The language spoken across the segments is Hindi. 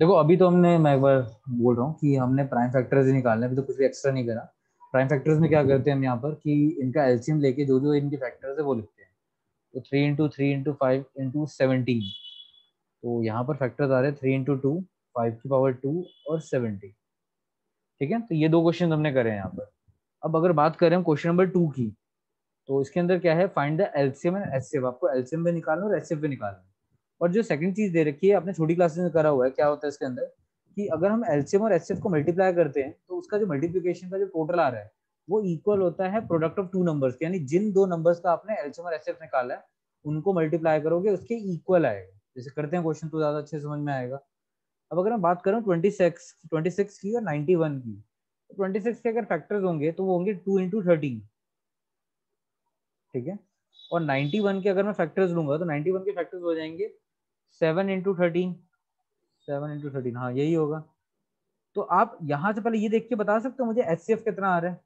देखो अभी तो हमने, मैं एक बार बोल रहा हूँ कि हमने प्राइम फैक्टर्स ही निकालने, अभी तो कुछ भी एक्स्ट्रा नहीं करा। प्राइम फैक्टर्स में क्या करते हैं हम यहाँ पर कि इनका एलसीएम लेके जो जो इनके फैक्टर्स है वो लिखते हैं। तो 3 इंटू 3 इंटू 5 इंटू 17। तो यहाँ पर फैक्टर्स आ रहे हैं 3 इंटू 2, 5 की पावर 2 और 70। ठीक है, तो ये दो क्वेश्चन हमने करे हैं यहाँ पर। अब अगर बात करें हम क्वेश्चन नंबर 2 की, तो इसके अंदर क्या है, find the LCM and HCF. आपको एलसीएम भी निकालना है और एचसीएफ भी निकालना है। और जो सेकंड चीज दे रखी है आपने छोटी क्लासेस में करा हुआ है, क्या होता है इसके अंदर कि अगर हम एलसीएम और एचसीएफ को मल्टीप्लाई करते हैं तो उसका जो मल्टीप्लिकेशन का जो टोटल आ रहा है वो इक्वल होता है प्रोडक्ट ऑफ टू नंबर्स। यानी जिन दो नंबर्स का आपने एलसीएम और एचसीएफ निकाला है उनको मल्टीप्लाई करोगे उसके इक्वल आएगा। जैसे करते हैं क्वेश्चन तो ज्यादा अच्छे से समझ में आएगा। अब अगर मैं बात करूँ 26 की और 91 की, तो 26 के अगर फैक्टर्स होंगे तो वो होंगे 2 इंटू 13। ठीक है, और 91 के अगर मैं फैक्टर्स लूंगा तो 91 के फैक्टर्स हो जाएंगे 7 इंटू 13। 7 इंटू 13, हाँ यही होगा। तो आप यहां से पहले ये देख के बता सकते हो मुझे एचसीएफ कितना आ रहा है।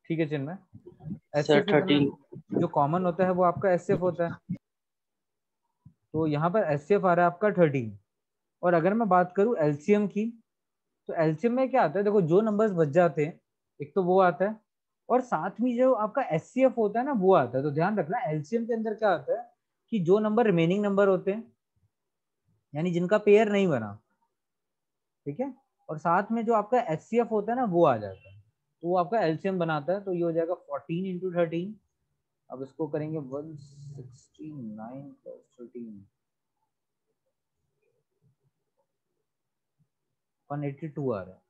ठीक है चिन्मय, सर एचसीएफ कितना, 13। जो कॉमन होता है वो आपका एचसीएफ होता है। तो यहाँ पर एचसीएफ आ रहा है आपका 13। और अगर मैं बात करूं एलसीएम की, तो एलसीएम में क्या आता है, देखो जो नंबर्स बच जाते हैं एक तो वो आता है, और साथ में जो आपका एचसीएफ होता है ना वो आता है। तो ध्यान रखना एलसीएम के अंदर क्या आता है कि जो नंबर रिमेनिंग नंबर होते हैं, यानी जिनका पेयर नहीं बना। ठीक है, और साथ में जो आपका एचसीएफ होता है ना वो आ जाता है, तो वो आपका एलसीएम बनाता है। तो ये हो जाएगा 14 इंटू 13। अब इसको करेंगे 169 + 13, 182 आ रहा है।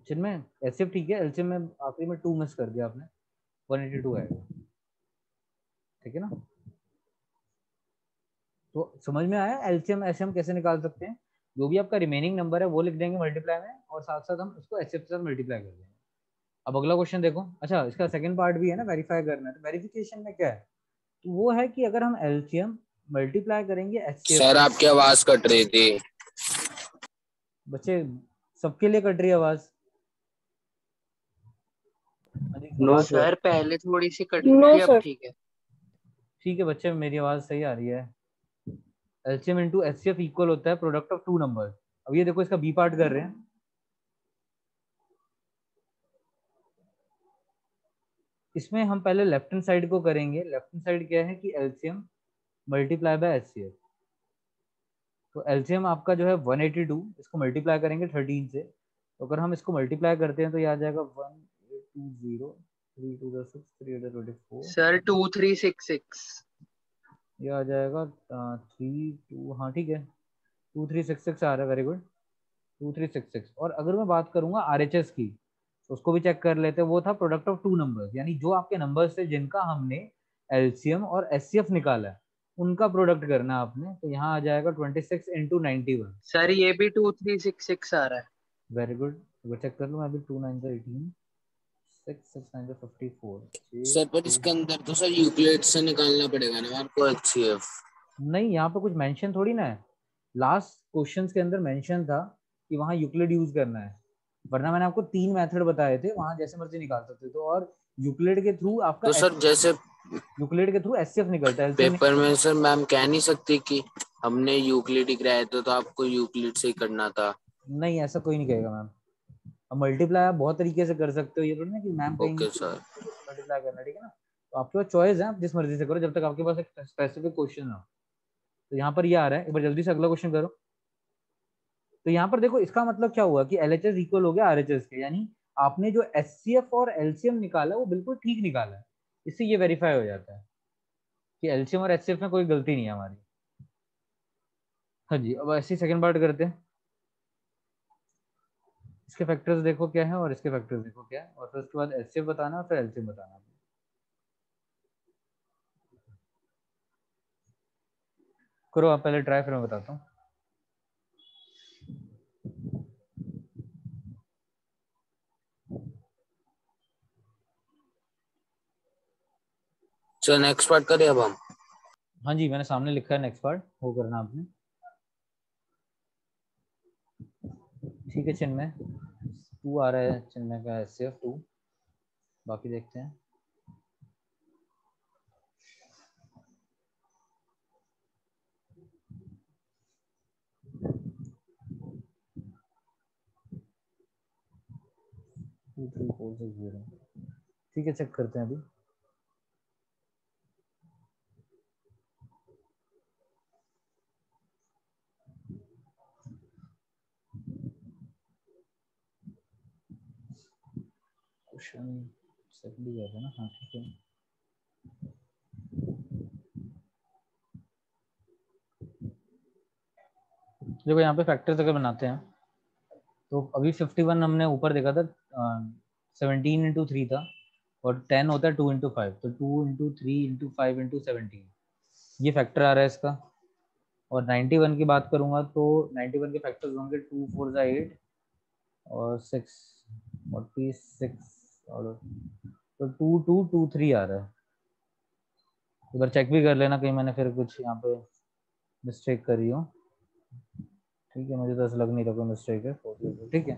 चिन्मय एचसीएफ ठीक है, एलसीएम में आखिरी में 2 मिस कर दिया आपने, 182 आएगा। ठीक है ना, तो समझ में आया एलसीएम एचसीएम कैसे निकाल सकते हैं। जो भी आपका रिमेनिंग नंबर है वो लिख देंगे मल्टीप्लाई में, और साथ साथ हम उसको एचसीएफ के साथ मल्टीप्लाई कर देंगे। अब अगला क्वेश्चन देखो, अच्छा इसका सेकंड पार्ट भी है ना, वेरीफाई करना है। तो वेरिफिकेशन में क्या है, तो वो है कि अगर हम एलसीएम मल्टीप्लाई करेंगे एचसीएफ सर से। आपकी आवाज कट रही थी। बच्चे सबके लिए कट रही है आवाज। नो आवाज सर, पहले थोड़ी सी कट रही थी, अब ठीक है। ठीक है बच्चे, मेरी आवाज सही आ रही है। एलसीएम इंटू एचसीएफ इक्वल होता है प्रोडक्ट ऑफ टू नंबर। अब ये देखो इसका बी पार्ट कर रहे हैं। इसमें हम पहले लेफ्ट हैंड साइड को करेंगे। लेफ्ट हैंड साइड क्या है कि एलसीएम मल्टीप्लाई बाय एचसीएफ। तो एलसीएम आपका जो है 182, इसको मल्टीप्लाई करेंगे 13 से। तो अगर हम इसको मल्टीप्लाई करते हैं तो ये आ जाएगा 1820, 3 2 6, 3 24। सर 2366। ये आ जाएगा 32, हाँ ठीक है, 2366 आ रहा है, वेरी गुड, 2366। और अगर मैं बात करूंगा आरएचएस की, तो उसको भी चेक कर लेते हैं। वो था प्रोडक्ट ऑफ टू नंबर्स, यानी जो आपके नंबर्स थे जिनका हमने एलसीएम और एचसीएफ निकाला है उनका प्रोडक्ट करना है आपने। तो यहाँ आ जाएगा 26 इंटू 91। सर ये भी 2366 आ रहा है। वेरी गुड, वो चेक कर लो मैं अभी। 2 9 18, 6 6 9 54, सर पर इसके अंदर तो सर यूक्लिड से निकालना पड़ेगा ना आपको एचसीएफ। नहीं, यहाँ पे कुछ मेंशन थोड़ी ना है। लास्ट क्वेश्चंस के अंदर मेंशन था कि वहां यूक्लिड यूज करना है, वरना मैंने आपको 3 मेथड बताए थे, वहां जैसे मर्जी निकाल सकते थे। और यूक्लिड के थ्रू आपका तो सर जैसे यूक्लिड के थ्रू एचसीएफ निकलता है, एलसीएम पेपर नहीं। में सर मैम कह नहीं सकती कि हमने यूक्लिड ही कराया था तो आपको यूक्लिड से ही करना था। नहीं ऐसा कोई नहीं कहेगा मैम। अब मल्टीप्लाई आप बहुत तरीके से कर सकते हो, ये थोड़ी ना कि मैम कहेंगी ओके कि सर। मल्टीप्लाई करना। ठीक है ना, तो आपके पास चॉइस है, आप जिस मर्जी से करो जब तक आपके पास एक स्पेसिफिक क्वेश्चन हो। तो यहाँ पर ये आ रहा है, एक बार जल्दी से अगला क्वेश्चन करो। तो यहाँ पर देखो इसका मतलब क्या हुआ कि एलएचएस इक्वल हो गया आरएचएस के, यानी आपने जो एचसीएफ और एलसीएम निकाला वो बिल्कुल ठीक निकाला है। इससे ये वेरीफाई हो जाता है कि एलसीएम और एचसीएफ में कोई गलती नहीं है हमारी। हाँ जी, अब ऐसे सेकंड पार्ट करते हैं। इसके फैक्टर्स देखो क्या है और इसके फैक्टर्स देखो क्या है, और फिर उसके बाद एचसीएफ बताना और फिर एलसीएम बताना। करो आप पहले ट्राई, फिर मैं बताता हूँ। सर नेक्स्ट पार्ट करें अब हम। हाँ जी, मैंने सामने लिखा है नेक्स्ट पार्ट, वो करना आपने। ठीक है चिन्मय, 2 आ रहा है चिन्मय का एचसीएफ 2। बाकी देखते हैं। Two three four six zero, ठीक है चेक करते हैं अभी। क्वेश्चन सेकंड ही है ना, हाँ ठीक है। देखो यहाँ पे फैक्टर्स अगर बनाते हैं तो अभी 51 हमने ऊपर देखा था, 17 इंटू 3 था, और 10 होता है 2 इंटू 5, तो 2 इंटू 3 इंटू 5 इंटू 17, ये फैक्टर आ रहा है इसका। और 91 की बात करूंगा तो 91 के फैक्टर्स होंगे 2 4 जा 8 और 6 46, और तो 2 2 2 3 आ रहा है। एक बार चेक भी कर लेना कहीं मैंने फिर कुछ यहाँ पे मिस्टेक करी हो। ठीक है, मुझे तो ऐसा लग नहीं रहा कोई मिस्टेक है, ठीक है।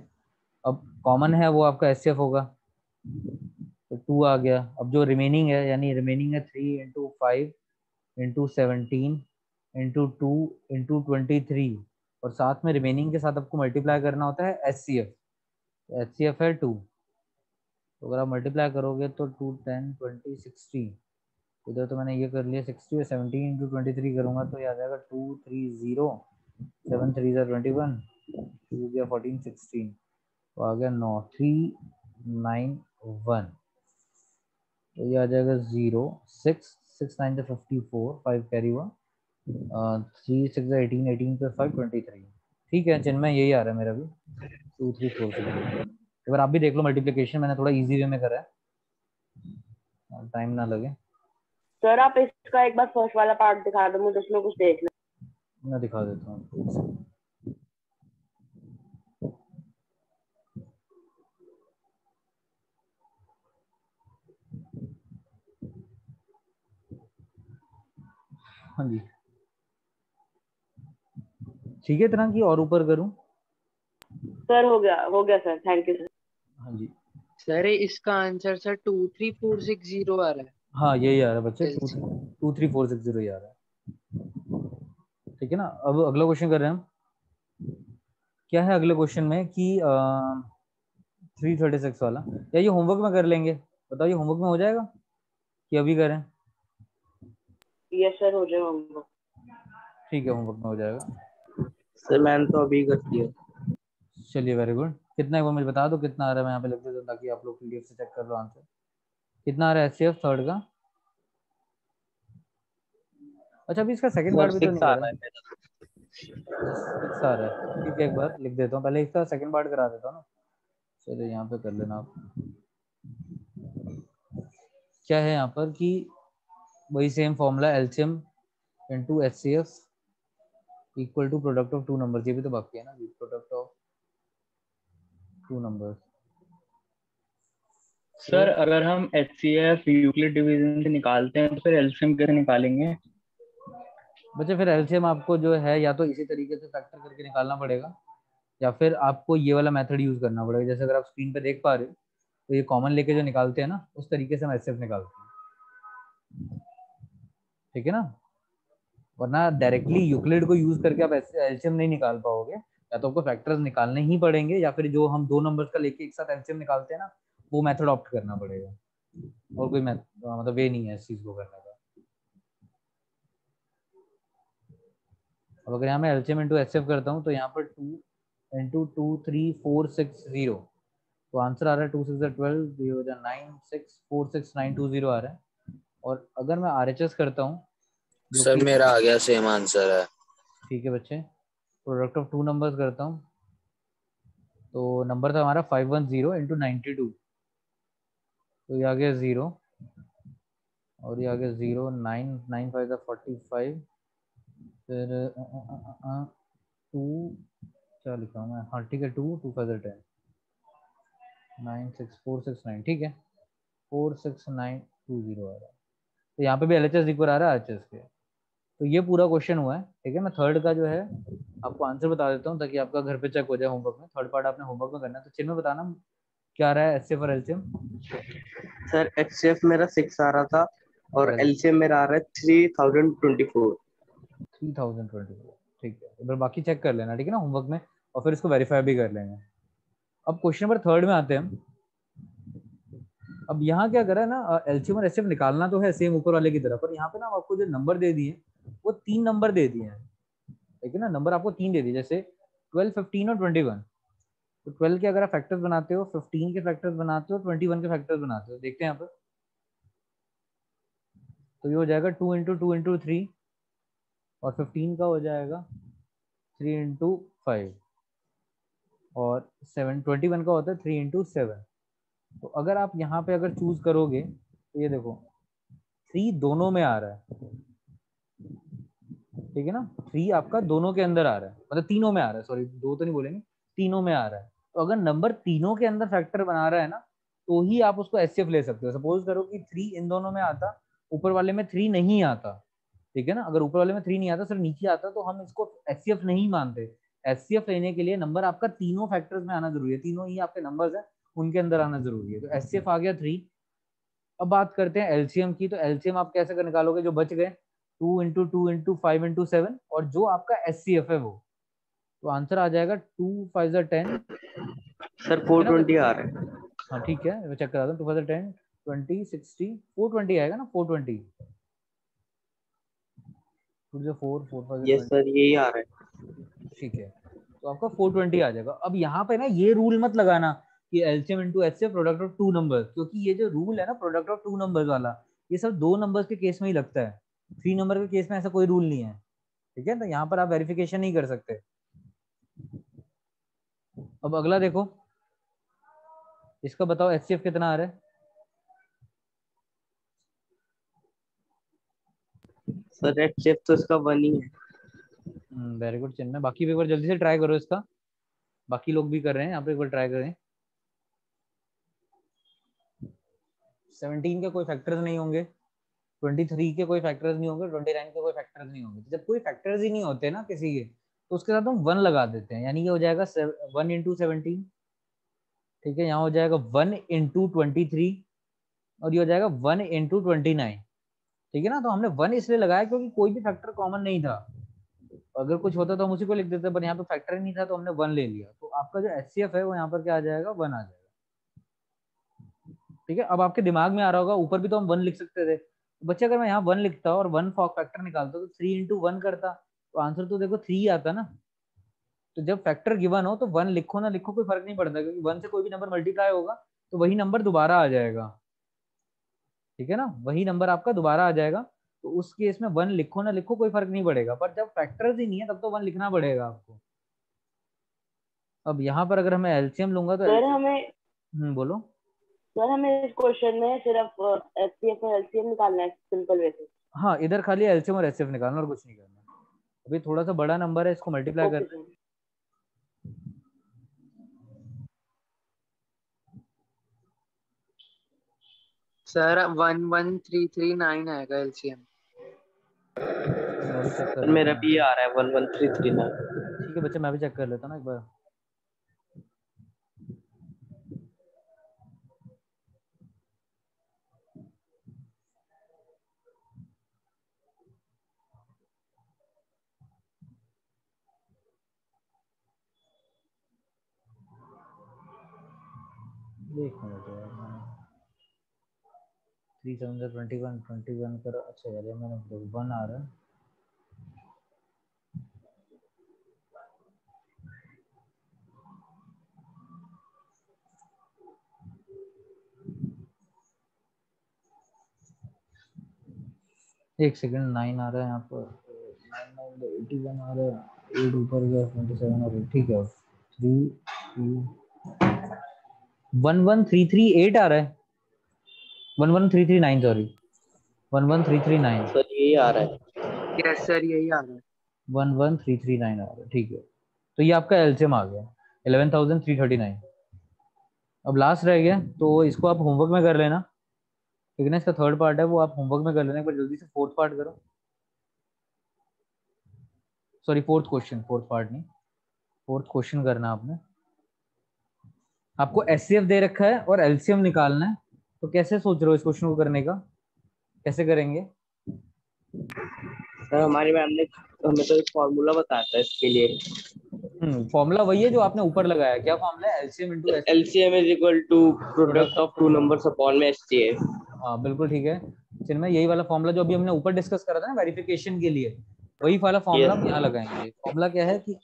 अब कॉमन है वो आपका एचसीएफ होगा, तो 2 आ गया। अब जो रिमेनिंग है, यानी रिमेनिंग है 3 इंटू 5 इंटू 17 इंटू 2 इंटू 23, और साथ में रिमेनिंग के साथ आपको मल्टीप्लाई करना होता है एचसीएफ। एचसीएफ है 2, तो अगर आप मल्टीप्लाई करोगे तो 2 10 20 60, इधर तो मैंने ये कर लिया 60, और 17 इंटू 23 करूँगा तो ये आ जाएगा 2 3 0 7 3 21, 2 गया 14 16, तो आ गया 9 3 9 1, तो ये आ जाएगा 0 6 6 9 54, 5 कैरी हुआ, 3 6 18 18 प्लस 5 23। ठीक है चिन्मय, यही आ रहा है मेरा भी 2 3 4 6। एक बार आप भी देख लो मल्टीप्लिकेशन, मैंने थोड़ा इजी वे में करा है, टाइम ना लगे। सर आप इसका एक बार फर्स्ट वाला पार्ट दिखा दो मुझे, उसमें कुछ देखना। मैं दिखा देता हूँ। हाँ जी, ठीक है, इतना की और ऊपर करूं? सर हो गया सर, थैंक यू सर। हाँ जी सर इसका आंसर सर 23460 आ रहा है। हाँ, यही आ रहा है बच्चे, LC 23460 ही आ रहा है। ठीक है ना, अब अगला क्वेश्चन कर रहे हैं हम। क्या है अगले क्वेश्चन में कि 336 वाला, या ये होमवर्क में कर लेंगे? बताओ ये होमवर्क में हो जाएगा कि अभी करें? यस सर, हो जाएगा। ठीक है, होमवर्क में हो जाएगा। सर मैंने तो अभी कर दिया। चलिए वेरी गुड। कितना, एक बार मुझे बता दो कितना आ रहा है, मैं यहाँ पे लिख देता हूँ ताकि आप लोग पीडीएफ से चेक कर लो आंसर। कितना आ रहा है एचसीएफ थर्ड का? अच्छा, अभी इसका सेकंड पार्ट भी तो नहीं करा। 6 आ रहा है, ठीक है, एक बार लिख देता हूँ, पहले इसका सेकंड पार्ट करा देता हूँ ना। चलिए यहाँ पे कर लेना आप। क्या है यहाँ पर कि वही same formula, LCM into HCF equal to product of two numbers, ये भी तो बाकी है ना, product of two numbers. Sir अगर हम एचसीएफ यूक्लिड डिवीजन से निकालते हैं तो फिर एलसीएम कैसे निकालेंगे? बच्चे फिर एलसीएम आपको जो है या तो इसी तरीके से फैक्टर करके निकालना पड़ेगा, या फिर आपको ये वाला मेथड यूज करना पड़ेगा। जैसे अगर आप स्क्रीन पे देख पा रहे हो तो ये कॉमन लेके जो निकालते हैं ना, उस तरीके से हम एचसीएफ निकालते हैं। ठीक है ना, वरना डायरेक्टली यूक्लिड को यूज करके आप एलसीएम नहीं निकाल पाओगे। या तो आपको फैक्टर्स निकालने ही पड़ेंगे, या फिर जो हम दो नंबर्स का लेके एक साथ एलसीएम निकालते हैं ना, वो मेथड ऑप्ट करना पड़ेगा। और कोई मतलब वे नहीं है इस चीज को करने का। अब अगर यहाँ मैं एलसीएम इंटू एचसीएफ करता हूँ तो यहाँ पर 2 इंटू 2 3 4 6 0, तो आंसर आ रहा है 2 6 12 0 9 6 4 6 9 2 0 आ रहा है। और अगर मैं आरएचएस करता हूँ जो सर कि, मेरा आ गया, सेम आंसर है। ठीक है बच्चे, प्रोडक्ट ऑफ टू नंबर्स करता हूँ, तो नंबर था हमारा 510 इंटू 92, तो ये आ गया 0, और ये आ गया 0 9 9 5 45, फिर 2, क्या लिखा हूँ मैं, हाँ ठीक है, 2 2 5 10 9 6 4 6 9, ठीक है, 4 6 9 2 0 आ रहा है। तो यहाँ पे भी एलएचएस इक्वल आ रहा है आरएचएस के। तो ये पूरा क्वेश्चन हुआ है। ठीक है, मैं थर्ड का जो है आपको आंसर बता देता हूँ ताकि आपका घर पे चेक हो जाए होमवर्क में। थर्ड पार्ट आपने होमवर्क में करना है, तो चिन्ह में बताना क्या आ रहा है एचसीएफ और एलसीएम? सर एचसीएफ मेरा 6 आ रहा था और और एलसीएम मेरा आ रहा है 3024। 3024, ठीक है। एक बार बाकी चेक कर लेना, ठीक है ना, होमवर्क में, और फिर इसको वेरीफाई भी कर लेंगे। अब क्वेश्चन नंबर 3 में आते हैं हम। अब यहाँ क्या करा है ना, एलसीएम और एचसीएफ निकालना तो है सेम ऊपर वाले की तरह, पर यहाँ पे ना आपको जो नंबर दे दिए वो 3 नंबर दे दिए हैं, ठीक है ना, नंबर आपको 3 दे दिए, जैसे 12, 15 और 21। तो 12 के अगर आप फैक्टर्स बनाते हो, 15 के फैक्टर्स बनाते हो, 21 के फैक्टर्स बनाते हो, देखते हैं यहाँ पर। तो ये हो जाएगा 2 इंटू 2 इंटू 3, और 15 का हो जाएगा 3 इंटू 5, और 21 का होता है 3 इंटू 7। तो अगर आप यहाँ पे अगर चूज करोगे तो ये देखो 3 दोनों में आ रहा है, ठीक है ना, 3 आपका दोनों के अंदर आ रहा है, मतलब तीनों में आ रहा है, सॉरी दो तो नहीं बोलेंगे, तीनों में आ रहा है। तो अगर नंबर तीनों के अंदर फैक्टर बना रहा है ना, तो ही आप उसको एचसीएफ ले सकते हो। सपोज करो कि 3 इन दोनों में आता, ऊपर वाले में 3 नहीं आता, ठीक है ना, अगर ऊपर वाले में 3 नहीं आता, सिर्फ नीचे आता, तो हम इसको एचसीएफ नहीं मानते। एचसीएफ लेने के लिए नंबर आपका तीनों फैक्टर्स में आना जरूरी है, तीनों ही आपके नंबर्स हैं उनके अंदर आना जरूरी है। तो एचसीएफ आ गया 3। अब बात करते हैं एलसीएम की। तो एलसीएम आप कैसे निकालोगे, जो बच गए 2 इंटू 2 इंटू 5 इंटू 7, और जो आपका एचसीएफ है वो, तो आंसर आ जाएगा 2 5 10। सर 420 आ रहा है। हाँ ठीक है, मैं चेक करा दूं। 2 5 10 20 60 420 आएगा ना, 420, 2 4 4 5 यस 20, सर यही आ रहा है। ठीक है। तो आपका 420 आ जाएगा। अब यहाँ पे ना ये रूल मत लगाना कि LCM into HCF product of 2 numbers, क्योंकि ये जो रूल है ना प्रोडक्ट ऑफ 2 नंबर्स वाला, ये सब 2 नंबर्स के केस में ही लगता है, 3 नंबर के केस में ऐसा कोई रूल नहीं है, ठीक है। तो यहाँ पर आप वेरिफिकेशन नहीं कर सकते। अब अगला देखो, इसका बताओ एचसीएफ कितना आ रहा है? सर एचसीएफ तो इसका 1 ही है। वेरी गुड चिन्मय, बाकी भी एक बार जल्दी से ट्राई करो इसका, बाकी लोग भी कर रहे हैं यहाँ पे, एक बार ट्राई करें। 17 के कोई फैक्टर्स नहीं होंगे, 23 के कोई फैक्टर्स नहीं होंगे, 29 के कोई फैक्टर्स नहीं होंगे। जब कोई फैक्टर्स ही नहीं होते ना किसी के, तो उसके साथ हम 1 लगा देते हैं, यानी ये हो जाएगा 1 इंटू 17, ठीक है। यहाँ हो जाएगा 1 इंटू 23, और ये हो जाएगा 1 इंटू 29, ठीक है ना। तो हमने 1 इसलिए लगाया क्योंकि कोई भी फैक्टर कॉमन नहीं था, अगर कुछ होता तो हम उसी को लिख देते, पर यहाँ पे फैक्टर ही नहीं था तो हमने 1 ले लिया। तो आपका जो एचसीएफ है वो यहाँ पर क्या आ जाएगा, 1 आ जाएगा, ठीक है। अब आपके दिमाग में आ रहा होगा ऊपर भी तो हम 1 लिख सकते थे। बच्चे अगर मैं यहाँ 1 लिखता और 1 फैक्टर निकालता तो 3 इंटू 1 करता, तो आंसर तो देखो 3 आता ना। तो जब फैक्टर गिवन हो तो 1 लिखो ना लिखो कोई फर्क नहीं पड़ता, क्योंकि 1 से कोई भी नंबर मल्टीप्लाई होगा तो वही नंबर दोबारा आ जाएगा, ठीक है ना, वही नंबर आपका दोबारा आ जाएगा। तो उस केस में 1 लिखो ना लिखो कोई फर्क नहीं पड़ेगा, पर जब फैक्टर्स ही नहीं है तब तो 1 लिखना पड़ेगा आपको। अब यहाँ पर अगर मैं एलसीएम लूंगा तो सर हमें बोलो। सर हमें इस क्वेश्चन में सिर्फ एचसीएफ और एलसीएम निकालना है सिंपल वे से। हाँ, इधर खाली एलसीएम और एचसीएफ निकालना और कुछ नहीं करना। अभी थोड़ा सा बड़ा नंबर है, इसको मल्टीप्लाई ओके करना है। सर 11339 आएगा एलसीएम। मैं भी चेक कर सर लेता मेरा हूँ, भी ये आ रहा है 11339। ठीक है बच्चे, मैं भी चेक कर लेता हूँ ना एक बार। देख मिनट यार, मैंने 3 7 21 21 कर, अच्छा यार मैंने 1 आ रहा है। एक सेकंड, 9 आ रहा है यहाँ पर, 81 आ रहा है, 8 ऊपर गया, 27 आ रहा है, ठीक है। 3 2 11338 आ रहा है, 11339, सॉरी 11339, सर यही आ रहा है। यस सर यही आ रहा है। 11339 आ रहा है, ठीक है। तो ये आपका एलसीएम आ गया 11339। अब लास्ट रह गया, तो इसको आप होमवर्क में कर लेना, ठीक है ना। इसका थर्ड पार्ट है वो आप होमवर्क में कर लेना, एक बार जल्दी से फोर्थ पार्ट करो, sorry fourth question, fourth part नहीं, फोर्थ क्वेश्चन करना आपने। आपको एचसीएफ दे रखा है और एलसीएम निकालना है, तो कैसे सोच रहे हो इस क्वेश्चन को करने का, कैसे करेंगे? सर हमारी मैम ने हमें तो एक फॉर्मूला बताया था इसके लिए। फॉर्मूला वही है जो आपने ऊपर लगाया, क्या फॉर्मूला है? LCM into HCF, LCM is equal to product of two numbers upon में एचसीएफ। हाँ बिल्कुल ठीक है। जिनमें यही वाला फॉर्मूला जो अभी हमने ऊपर डिस्कस करा था ना वेरिफिकेशन के लिए, वही वाला फॉर्मूला हम यहाँ लगाएंगे। फॉर्मूला क्या है कि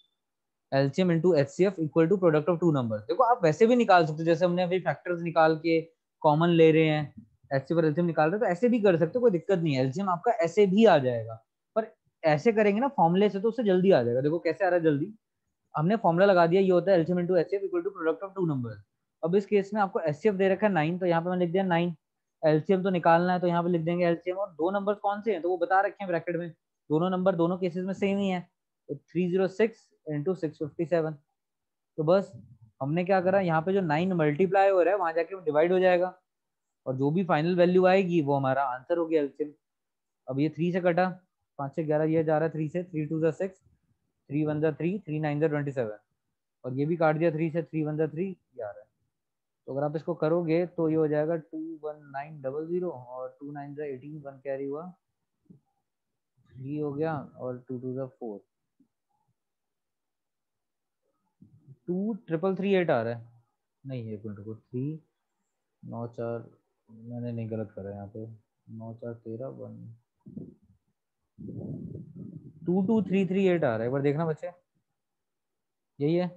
LCM into HCF equal to product of two number. देखो आप वैसे भी निकाल सकते हो, जैसे हमने अभी फैक्टर्स निकाल के कॉमन ले रहे हैं, एचसीएफ और एलसीएम निकाल रहे हैं, तो ऐसे भी कर सकते हो, कोई दिक्कत नहीं है। एलसीएम आपका ऐसे भी आ जाएगा, पर ऐसे करेंगे ना फॉर्मूले से तो उससे जल्दी आ जाएगा। देखो कैसे आ रहा है जल्दी, हमने फॉर्मूला लगा दिया, ये होता है LCM into HCF equal to product of two number. अब इस केस में आपको एचसीएफ दे रखा है 9, तो यहाँ पे मैंने लिख दिया 9। एलसीएम तो निकालना है, तो यहाँ पे लिख देंगे एलसीएम, और दो नंबर कौन से हैं तो वो बता रखे हैं ब्रैकेट में, दोनों नंबर दोनों केसेस में सेम ही है, तो 306 इंटू 657। तो बस हमने क्या करा, यहाँ पे जो 9 मल्टीप्लाई हो रहा है वहां जाके डिवाइड हो जाएगा, और जो भी फाइनल वैल्यू आएगी वो हमारा आंसर हो गया एलसीएम। अब ये 3 से कटा, 5 से 11, ये जा रहा है 3 से, 3 2 6, 3 1 3, 3 9 27, और ये भी काट दिया 3 से, 3 1 3 ये आ रहा है। तो अगर आप इसको करोगे तो ये हो जाएगा 21900 और 2 9 18, 1 कैरी हुआ, 3 हो गया, और 2 2 4, 2338 आ रहा है। नहीं एक मिनट को, 3 9 4, मैंने नहीं गलत करा यहाँ पे, 9 4 13 1 22338 आ रहा है, एक बार देखना बच्चे, यही है?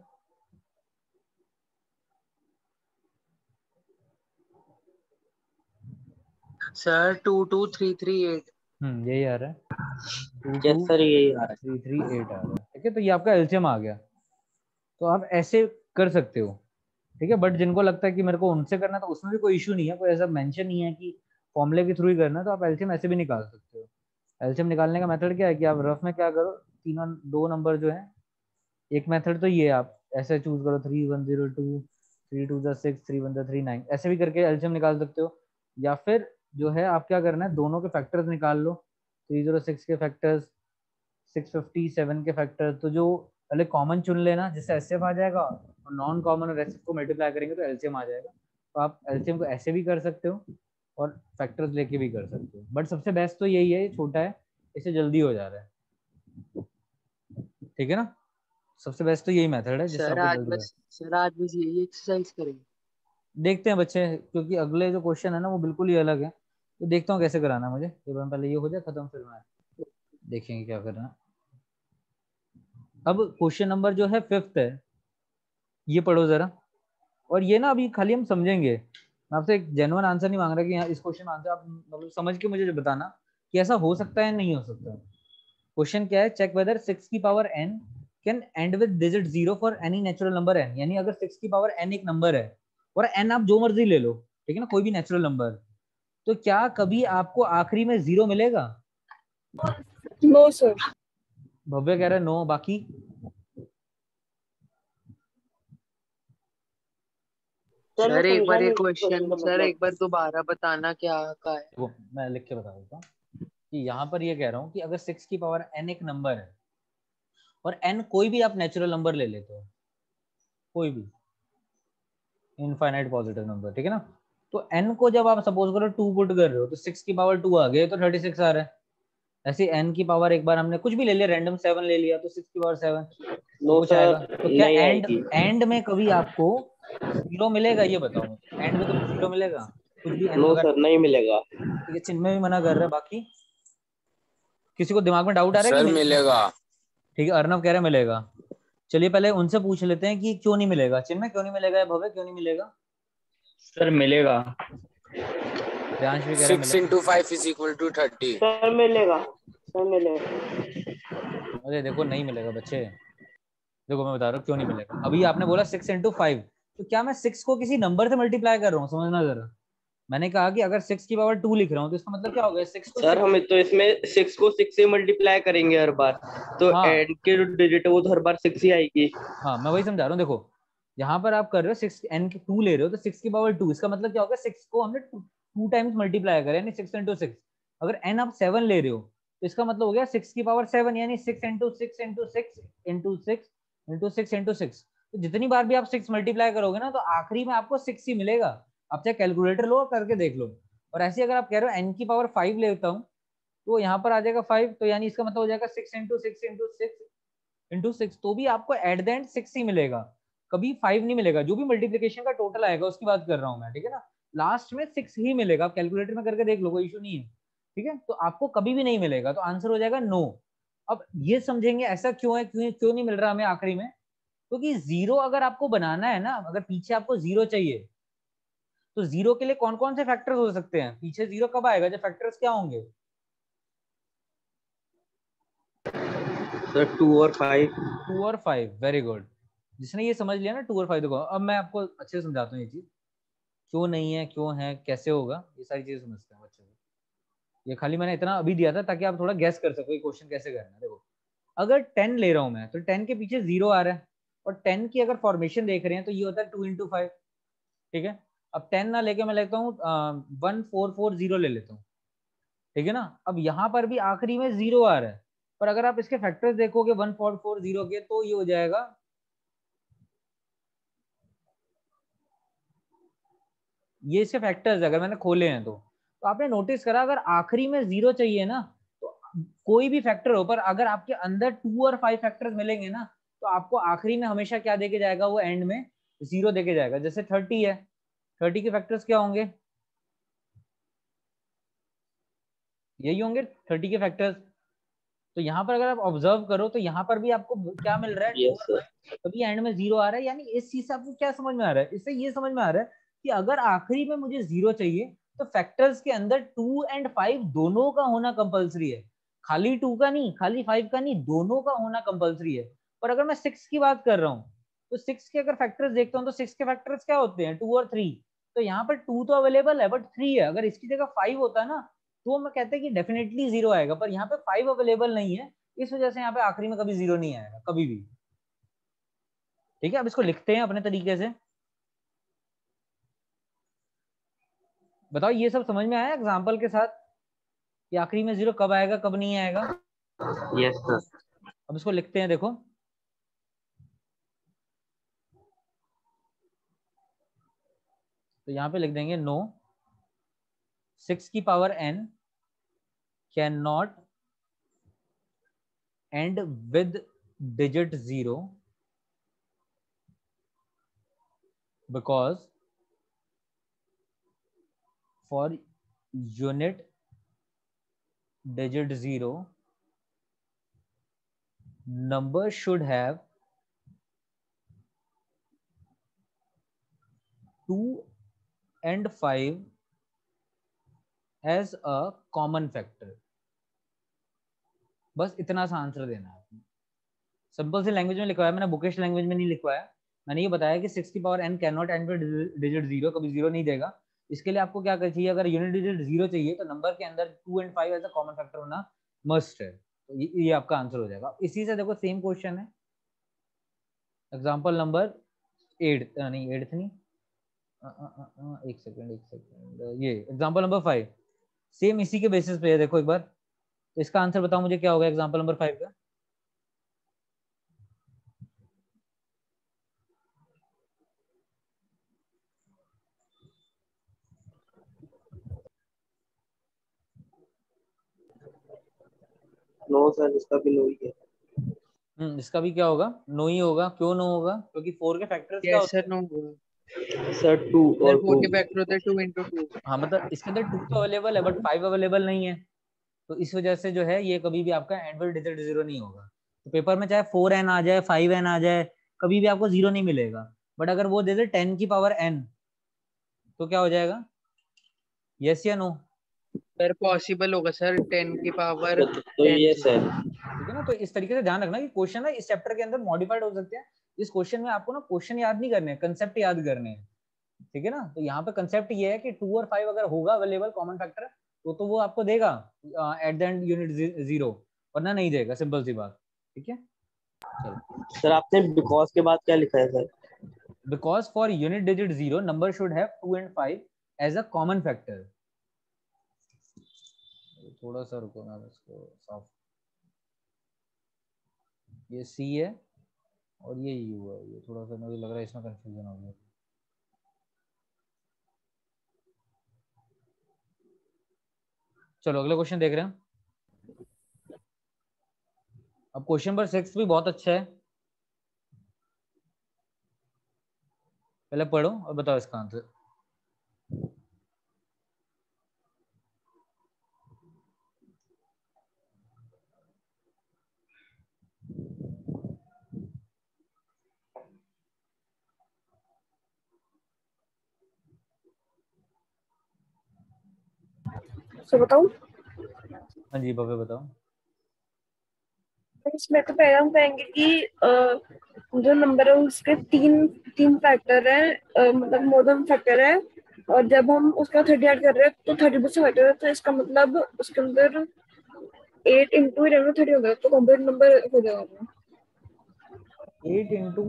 सर 22338। यही आ रहा है, यस सर यही आ रहा है। 22338 आ रहा है। ठीक है, तो ये आपका एलसीएम आ गया। तो आप ऐसे कर सकते हो, ठीक है। बट जिनको लगता है कि मेरे को उनसे करना, तो उसमें भी कोई इशू नहीं है, कोई ऐसा मेंशन नहीं है कि फॉर्मूले के थ्रू ही करना, तो आप एलसीएम ऐसे भी निकाल सकते हो। एलसीएम निकालने का मेथड क्या है कि आप रफ में क्या करो, तीनों दो नंबर जो है, एक मेथड तो ये आप ऐसे चूज करो 3102, 3 2 6, 3 1 3 9, ऐसे भी करके एलसीएम निकाल सकते हो। या फिर जो है आप क्या करना है, दोनों के फैक्टर्स निकाल लो, 306 के फैक्टर्स, 657 के फैक्टर्स, तो जो पहले कॉमन चुन लेना जिससे एचसीएफ आ जाएगा, और नॉन कॉमन और एचसीएफ को मल्टीप्लाई करेंगे तो एलसीएम आ जाएगा। तो आप एलसीएम को ऐसे भी कर सकते हो और फैक्टर्स लेके भी कर सकते हो, बट सबसे बेस्ट तो यही है, ये छोटा है, इससे जल्दी हो जा रहा है, ठीक है ना। सबसे बेस्ट तो यही मेथड है जिससे आपको जल्दी है। सर आज बस यही एक्सरसाइज करेंगे। देखते हैं बच्चे, क्योंकि अगले जो क्वेश्चन है ना वो बिल्कुल ही अलग है, तो देखता हूँ कैसे कराना है मुझे, पहले ये हो जाए खत्म, फिर मैं देखेंगे क्या करना है। अब क्वेश्चन नंबर जो है 5th है, ये पढ़ो जरा। और ये ना अभी खाली हम समझेंगे, मैं आपसे एक जेन्युइन आंसर नहीं मांग रहा कि यहाँ इस क्वेश्चन आंसर आप मतलब समझ के मुझे बताना कि ऐसा हो सकता है नहीं हो सकता। क्वेश्चन क्या है, चेक वेदर 6 की power n can and with digit 0 for any natural number n। यानी अगर 6 की पावर n एक नंबर है और n आप जो मर्जी ले लो, ठीक है ना, कोई भी नेचुरल नंबर, तो क्या कभी आपको आखिरी में 0 मिलेगा? No sir. भव्य कह रहा है नो, बाकी सर एक बार ये क्वेश्चन का सर मतलब एक बार दोबारा बताना क्या का है। वो मैं लिख के बता देता हूँ कि यहाँ पर ये कह रहा हूँ कि अगर 6 की पावर n एक नंबर है और n कोई भी आप नेचुरल नंबर ले लेते हो, कोई भी इनफाइनाइट पॉजिटिव नंबर, ठीक है ना, तो n को जब आप सपोज करो 2 पुट कर रहे हो तो 6 की पावर 2 आ गए तो 36 आ रहा है। ऐसे n की पावर एक बार हमने कुछ भी ले लिया, रैंडम 7 ले लिया तो 6 की पावर 7 नो कुछ आएगा। सर तो क्या नहीं एंड आएगी। एंड में कभी आपको 0 मिलेगा? ये बताओ मुझे, एंड में कभी 0 मिलेगा? कुछ भी n नो अगर, सर नहीं मिलेगा। ठीक है, चिन्ह में भी मना कर रहा है। बाकी किसी को दिमाग में डाउट आ रहा है कि सर मिलेगा? मिलेगा। ठीक है, अर्नव कह रहे मिलेगा। चलिए पहले उनसे पूछ लेते हैं कि क्यों नहीं मिलेगा, चिन्ह क्यों नहीं मिलेगा, भव्य क्यों नहीं मिलेगा? सर मिलेगा। प्रियांश भी कह रहा है 6 मिलेगा। into 5 is equal to 30। Sir मिलेगा, सर मिलेगा। अरे देखो नहीं मिलेगा बच्चे, देखो मैं बता रहा हूँ क्यों नहीं मिलेगा। अभी आपने बोला 6 into 5, तो क्या मैं 6 को किसी नंबर से मल्टीप्लाई कर रहा हूँ? समझना जरा, मैंने कहा कि अगर 6 की पावर 2 लिख रहा हूँ तो इसका मतलब क्या हो गया, 6 को सर 6, हम तो इसमें 6 को 6 से मल्टीप्लाई करेंगे हर बार, तो हाँ एंड के जो डिजिट है वो तो हर बार 6 ही आएगी। हाँ मैं वही समझा रहा हूँ। देखो यहाँ पर आप कर रहे हो 6 n की 2 ले रहे हो, तो 6 की पावर 2, इसका मतलब क्या होगा, 6 को हमने 2 टाइम्स मल्टीप्लाई करें, यानी 6 into 6। अगर n आप 7 ले रहे हो तो इसका मतलब हो गया 6 की पावर 7, यानी 6 into 6 into 6 into 6 into 6 into 6। तो जितनी बार भी आप 6 मल्टीप्लाई करोगे ना तो आखिरी में आपको 6 ही मिलेगा। आप चाहे कैलकुलेटर लो और करके देख लो। और ऐसे अगर आप कह रहे हो n की पावर 5 लेता हूँ तो यहाँ पर आ जाएगा 5, तो यानी इसका मतलब हो जाएगा 6 इंटू 6 इंटू 6 इंटू 6, तो भी आपको एट द एंड 6 ही मिलेगा, कभी 5 नहीं मिलेगा। जो भी मल्टीप्लिकेशन का टोटल आएगा उसकी बात कर रहा हूँ मैं, ठीक है ना, लास्ट में 6 ही मिलेगा। आप कैलकुलेटर में करके देख लो, कोई इशू नहीं है, ठीक है। तो आपको कभी भी नहीं मिलेगा, तो आंसर हो जाएगा नो। अब ये समझेंगे ऐसा क्यों है, क्यों नहीं मिल रहा हमें आखिरी में, क्योंकि जीरो अगर आपको बनाना है ना, अगर पीछे आपको जीरो चाहिए तो जीरो के लिए कौन कौन से फैक्टर्स हो सकते हैं, पीछे जीरो कब आएगा, जब फैक्टर्स क्या होंगे, सर 2 और 5। 2 और 5, वेरी गुड। जिसने ये समझ लिया ना 2 और 5, देखो अब मैं आपको अच्छे से समझाता हूँ ये चीज, क्यों नहीं है, क्यों है, कैसे होगा, ये सारी चीजें समझते हैं अच्छे से। ये खाली मैंने इतना अभी दिया था ताकि आप थोड़ा गैस कर सको ये क्वेश्चन कैसे करना है। देखो अगर 10 ले रहा हूं मैं तो 10 के पीछे जीरो आ रहा है, और 10 की अगर फॉर्मेशन देख रहे हैं तो ये होता है 2 इंटू 5, ठीक है। अब 10 ना लेके मैं लेता हूँ 1440 ले लेता हूँ, ठीक है ना। अब यहाँ पर भी आखिरी में जीरो आ रहा है, पर अगर आप इसके फैक्टर्स देखोगे 1440 के, तो ये हो जाएगा ये इसके फैक्टर्स अगर मैंने खोले हैं तो आपने नोटिस करा अगर आखिरी में जीरो चाहिए ना तो कोई भी फैक्टर हो, पर अगर आपके अंदर 2 और 5 फैक्टर्स मिलेंगे ना तो आपको आखिरी में हमेशा क्या देके जाएगा, वो एंड में जीरो देके जाएगा। जैसे 30 है, 30 के फैक्टर्स क्या होंगे, यही होंगे 30 के फैक्टर्स। तो यहाँ पर अगर आप ऑब्जर्व करो तो यहाँ पर भी आपको क्या मिल रहा है, 2 यस और सर। 5, तभी एंड में जीरो आ रहा है। यानी इस चीज से आपको क्या समझ में आ रहा है, इससे ये समझ में आ रहा है कि अगर आखिरी में मुझे जीरो चाहिए तो फैक्टर्स के अंदर 2 एंड 5 दोनों का होना कंपलसरी है, खाली 2 का नहीं, खाली 5 का नहीं, दोनों का होना कंपलसरी है। पर अगर मैं 6 की बात कर रहा हूँ तो 6 के अगर फैक्टर्स देखता हूँ तो 6 के फैक्टर्स क्या होते हैं, 2 और 3। तो यहाँ पर 2 तो अवेलेबल है बट 3 है, अगर इसकी जगह 5 होता है ना तो मैं कहते हैं कि डेफिनेटली जीरो आएगा, पर यहाँ पे 5 अवेलेबल नहीं है, इस वजह से यहाँ पे आखिरी में कभी जीरो नहीं आएगा, कभी भी। ठीक है, अब इसको लिखते हैं अपने तरीके से। बताओ ये सब समझ में आया एग्जाम्पल के साथ कि आखिरी में जीरो कब आएगा, कब नहीं आएगा। Yes sir. अब इसको लिखते हैं, देखो तो यहाँ पे लिख देंगे नो 6 की power n can not and with digit zero because for unit digit zero number should have 2 and 5 as a common factor। बस इतना सा आंसर देना है, सिंपल सी लैंग्वेज में लिखवाया मैंने, बुकिश लैंग्वेज में नहीं लिखवाया। मैंने ये बताया कि 6 की power n can not and digit zero, कभी जीरो नहीं देगा। इसके लिए आपको क्या चाहिए, अगर यूनिट डिजिट जीरो चाहिए तो नंबर के अंदर 2 and 5 as a common factor होना मस्ट है। तो ये आपका आंसर हो जाएगा। इसी से देखो सेम क्वेश्चन है, एग्जाम्पल नंबर 8 नहीं 8 नहीं, एक सेकंड, ये एग्जाम्पल नंबर 5 सेम इसी के बेसिस पे है। देखो एक बार, तो इसका आंसर बताओ मुझे क्या होगा एग्जाम्पल नंबर 5 का। नो सर, इसका भी नो ही है। इसका भी क्या होगा, नो ही होगा। क्यों नो होगा, क्योंकि 4 के फैक्टर्स क्या यस होते सर, हैं, नो होगा सर 2 सर, और 4 2। के फैक्टर होते हैं 2 इंटू 2। हाँ मतलब इसके अंदर 2 तो अवेलेबल है बट 5 अवेलेबल नहीं है, तो इस वजह से जो है ये कभी भी आपका एंड विद डिजिट जीरो नहीं होगा। तो पेपर में चाहे 4n आ जाए 5n आ जाए, कभी भी आपको जीरो नहीं मिलेगा। बट अगर वो दे दे 10 की पावर n तो क्या हो जाएगा, यस या नो। सर पॉसिबल होगा सर, 10 की पावर तो 10 ये से। सर। ठीक है ना, तो इस तरीके से ध्यान रखना कि क्वेश्चन है इस चैप्टर के अंदर मॉडिफाइड हो सकते हैं। इस क्वेश्चन में आपको ना क्वेश्चन याद नहीं करने, कंसेप्ट याद करने हैं, ठीक है ना। तो यहाँ पे कंसेप्ट ये है कि 2 और 5 अगर होगा अवेलेबल कॉमन फैक्टर तो वो आपको देगा at the end unit zero, वरना नहीं देगा, सिंपल सी बात। ठीक है, चलो। सर आपने बिकॉज के बाद क्या लिखा है sir? Because for unit digit zero number should have 2 and 5 as a common factor. थोड़ा सा रुको मैं इसको साफ, ये सी है और ये यू है, ये थोड़ा सा मुझे लग रहा है इसमें कंफ्यूजन हो गया। चलो अगला क्वेश्चन देख रहे हैं। अब क्वेश्चन नंबर 6 भी बहुत अच्छा है, पहले पढ़ो और बताओ इसका आंसर। तो बताऊं? हाँ जी भव्य बताओ। इसमें तो पहले हम कहेंगे कि जो नंबर है उसके तीन तीन फैक्टर है, मतलब मोर देन फैक्टर है, और जब हम उसका 30 ऐड कर रहे हैं तो 30 से फैक्टर है, तो इसका मतलब उसके अंदर 8 इंटू 30 हो गया, तो कॉम्प्लेक्स नंबर हो जाएगा 8 इंटू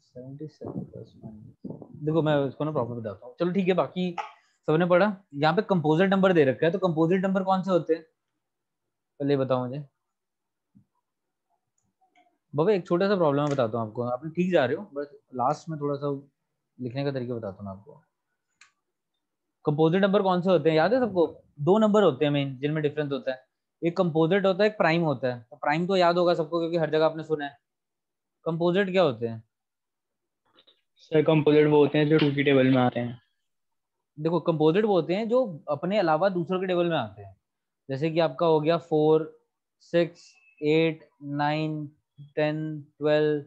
77 प्लस 1। देखो मैं इसको ना प्रॉपर बताता हूँ, चलो ठीक है। बाकी सबने पढ़ा। यहाँ पे कंपोजिट नंबर दे रखा है, तो कंपोजिट नंबर कौन से होते हैं पहले बताओ मुझे। बाबा एक छोटा सा प्रॉब्लम है, बताता हूँ आपको। आपने ठीक जा रहे हो, बस लास्ट में थोड़ा सा लिखने का तरीका बताता हूँ आपको। कंपोजिट नंबर कौन से होते हैं याद है सबको? दो नंबर होते हैं मेन जिनमें डिफरेंस होता है, एक कंपोजिट होता है, एक प्राइम होता है। तो प्राइम तो याद होगा सबको क्योंकि हर जगह आपने सुना है। कंपोजिट क्या होते हैं? सर कंपोजिट वो होते हैं जो 2 की टेबल में आते हैं। देखो कंपोजिट वो होते हैं जो अपने अलावा दूसरों के टेबल में आते हैं। जैसे कि आपका हो गया 4, 6, 8, 9, 10, 12,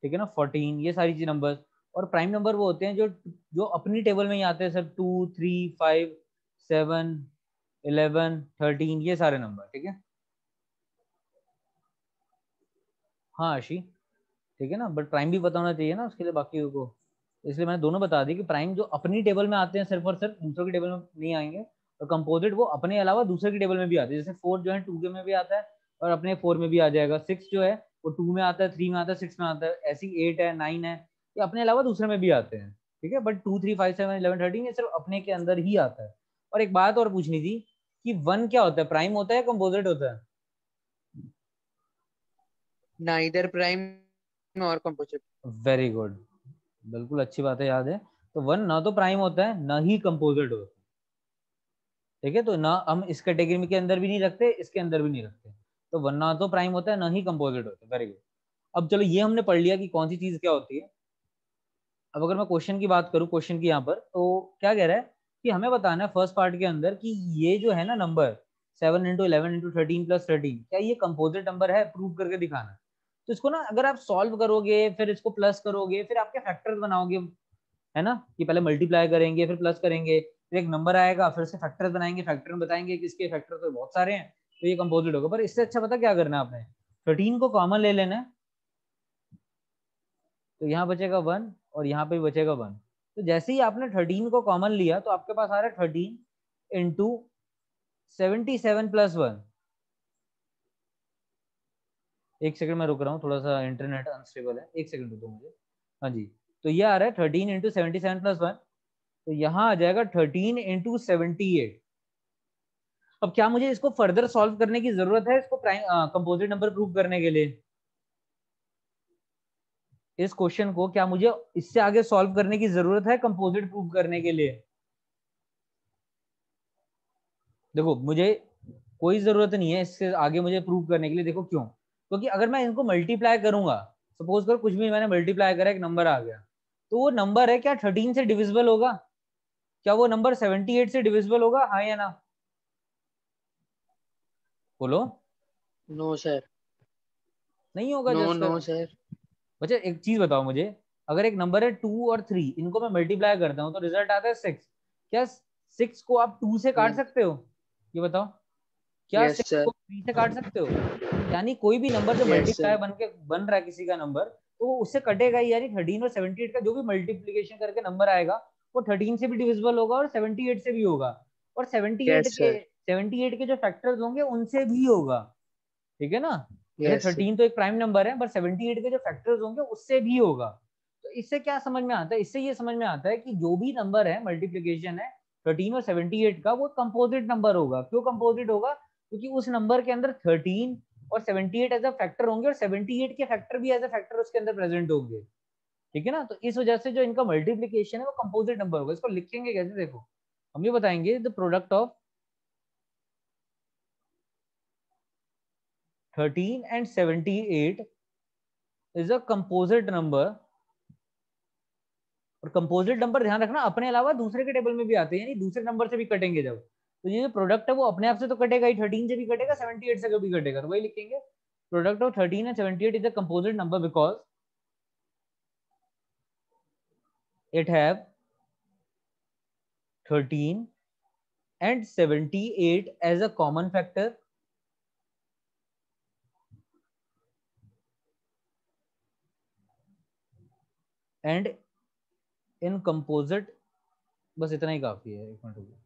ठीक है ना, 14, ये सारी चीज नंबर। और प्राइम नंबर वो होते हैं जो जो अपनी टेबल में ही आते हैं सर, 2, 3, 5, 7, 11, 13, ये सारे नंबर, ठीक है। हाँ आशी, ठीक है ना, बट प्राइम भी पता होना चाहिए ना उसके लिए बाकी को, इसलिए मैंने दोनों बता दी कि प्राइम जो अपनी टेबल में आते हैं सिर्फ और सिर्फ, दूसरों की टेबल में नहीं आएंगे। और कंपोजिट वो अपने अलावा दूसरे की टेबल में भी आते हैं। जैसे 4 जो है 2 के में भी आता है और अपने 4 में भी आ जाएगा। 6 जो है वो 2 में आता है, 3 में आता है, 6 में आता है। ऐसी 8 है, 9 है, ये अपने अलावा दूसरे में भी आते हैं, ठीक है। बट 2, 3, 5, 7, 11, 13 ये सिर्फ अपने के अंदर ही आता है। और एक बात और पूछनी थी कि 1 क्या होता है, प्राइम होता है या कंपोजिट होता है? Neither prime nor composite. Very good, बिल्कुल अच्छी बात है, याद है। तो 1 ना तो प्राइम होता है ना ही कंपोजिट होता है, ठीक है। तो ना हम इस कैटेगरी के अंदर भी नहीं रखते, इसके अंदर भी नहीं रखते। तो 1 ना तो प्राइम होता है ना ही कंपोजिट होता है। Very good. अब चलो ये हमने पढ़ लिया कि कौन सी चीज क्या होती है। अब अगर मैं क्वेश्चन की बात करूं, क्वेश्चन की यहाँ पर तो क्या कह रहा है कि हमें बताना है फर्स्ट पार्ट के अंदर कि ये जो है ना नंबर 7 इंटू 11 इंटू 13 प्लस 13, क्या ये कंपोजिट नंबर है? प्रूव करके दिखाना है। तो इसको ना अगर आप सॉल्व करोगे, फिर इसको प्लस करोगे, फिर आपके फैक्टर्स बनाओगे, है ना, कि पहले मल्टीप्लाई करेंगे, फिर प्लस करेंगे, फिर एक नंबर आएगा, फिर उसके फैक्टर्स बनाएंगे, फैक्टर में बताएंगे कि इसके फैक्टर तो बहुत सारे हैं, तो ये कंपोजिट होगा। पर इससे अच्छा पता क्या करना है आपने? 13 को कॉमन ले लेना है, तो यहाँ बचेगा 1 और यहाँ पे भी बचेगा 1। तो जैसे ही आपने 13 को कॉमन लिया तो आपके पास आ रहा है 13 इंटू 77 प्लस 1। एक सेकंड में रुक रहा हूँ, थोड़ा सा इंटरनेट अनस्टेबल है, एक सेकंड रुको मुझे। हाँ जी, तो ये आ रहा है 13 इंटू 77 प्लस 1, तो यहाँ आ जाएगा 13 इंटू 78। अब क्या मुझे इसको फर्दर सॉल्व करने की जरूरत है इसको कंपोजिट नंबर प्रूव करने के लिए? इस क्वेश्चन को क्या मुझे इससे आगे सॉल्व करने की जरूरत है कंपोजिट प्रूव करने के लिए? देखो मुझे कोई जरूरत नहीं है इससे आगे मुझे प्रूव करने के लिए। देखो क्यों? क्योंकि अगर मैं इनको मल्टीप्लाई करूंगा, सपोज करो कुछ भी मैंने मल्टीप्लाई करा, एक नंबर आ गया, तो वो नंबर है क्या 13 से डिविजिबल होगा? क्या वो नंबर 78 से डिविजिबल होगा, हाँ या ना? बोलो। No sir. नहीं होगा नो जस्ट। No sir. बच्चा एक चीज बताओ मुझे, अगर एक नंबर है 2 और 3, इनको मैं मल्टीप्लाई करता हूँ तो रिजल्ट आता है 6। क्या 6 को आप 2 से काट सकते हो? ये बताओ, क्या यस 6 सर। को 3 से काट सकते हो? यानी कोई भी नंबर जो यस मल्टीप्लाई सर। बन रहा है किसी का नंबर, तो वो उससे कटेगा ही। यानी 13 और 78 का जो भी मल्टीप्लीकेशन करके नंबर आएगा वो 13 से भी डिविजिबल होगा और 78 से भी होगा, और 78 यस के सर। 78 के जो फैक्टर्स होंगे उनसे भी होगा, ठीक है ना। जैसे यस सर। 13 तो एक प्राइम नंबर है, पर 78 के जो फैक्टर्स होंगे उससे भी होगा। तो इससे क्या समझ में आता है? इससे ये समझ में आता है कि जो भी नंबर है मल्टीप्लीकेशन है 13 और 78 का, वो कंपोजिट नंबर होगा। क्यों कंपोजिट होगा? क्योंकि उस नंबर के अंदर 13 और 78 एज अ फैक्टर होंगे और 78 के फैक्टर भी एज अ फैक्टर उसके अंदर प्रेजेंट होंगे, ठीक है ना। तो इस वजह से जो इनका मल्टीप्लीकेशन है वो कंपोजिट नंबर होगा। इसको लिखेंगे कैसे, देखो हम ये बताएंगे the product of 13 and 78 is a composite number. और कंपोजिट नंबर ध्यान रखना अपने अलावा दूसरे के टेबल में भी आते हैं, यानी दूसरे नंबर से भी कटेंगे जब, तो ये जो प्रोडक्ट है वो अपने आप से तो कटेगा ही, 13 से भी कटेगा, 78 से भी कटेगा, तो वही लिखेंगे product of 13 and 78 is a composite number because it have 13 and 78 as a common factor and in composite, बस इतना ही काफी है, एक मिनट रुको।